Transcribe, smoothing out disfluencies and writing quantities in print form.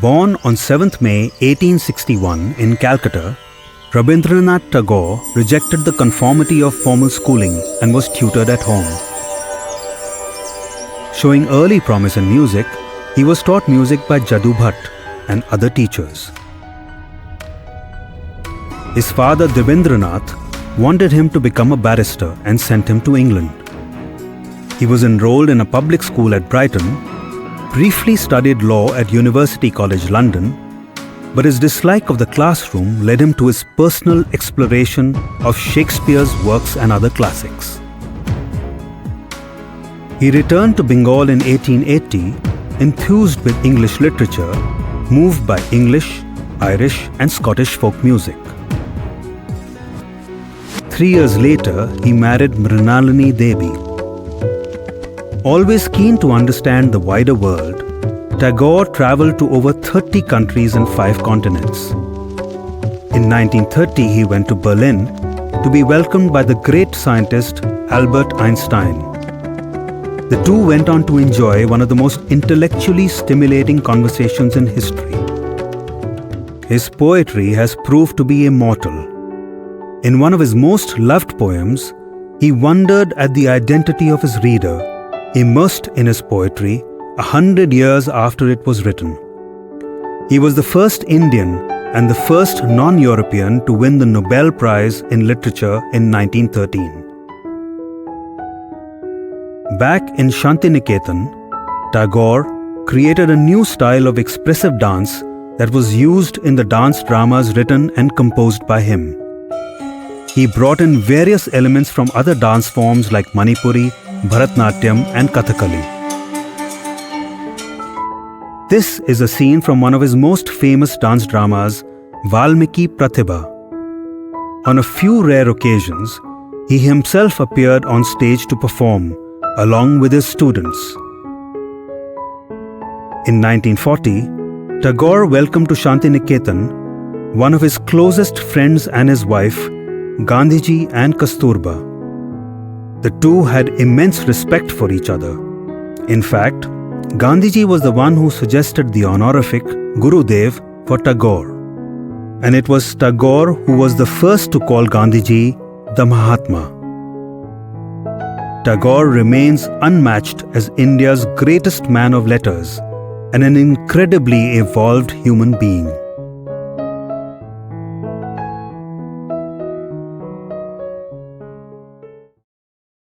Born on 7th May 1861 in Calcutta, Rabindranath Tagore rejected the conformity of formal schooling and was tutored at home. Showing early promise in music, he was taught music by Jadu Bhatt and other teachers. His father Rabindranath wanted him to become a barrister and sent him to England. He was enrolled in a public school at Brighton, briefly studied law at University College London, but his dislike of the classroom led him to his personal exploration of Shakespeare's works and other classics. He returned to Bengal in 1880, enthused with English literature, moved by English, Irish and Scottish folk music. 3 years later, he married Mrinalini Devi. Always keen to understand the wider world, Tagore travelled to over 30 countries and 5 continents. In 1930, he went to Berlin to be welcomed by the great scientist Albert Einstein. The two went on to enjoy one of the most intellectually stimulating conversations in history. His poetry has proved to be immortal. In one of his most loved poems, he wondered at the identity of his reader, immersed in his poetry 100 years after it was written. He was the first Indian and the first non-European to win the Nobel Prize in Literature in 1913. Back in Shantiniketan, Tagore created a new style of expressive dance that was used in the dance dramas written and composed by him. He brought in various elements from other dance forms like Manipuri, Bharatnatyam and Kathakali. This is a scene from one of his most famous dance dramas, Valmiki Pratibha. On a few rare occasions, he himself appeared on stage to perform, along with his students. In 1940, Tagore welcomed to Shantiniketan one of his closest friends and his wife, Gandhiji and Kasturba. The two had immense respect for each other. In fact, Gandhiji was the one who suggested the honorific Gurudev for Tagore. And it was Tagore who was the first to call Gandhiji the Mahatma. Tagore remains unmatched as India's greatest man of letters and an incredibly evolved human being.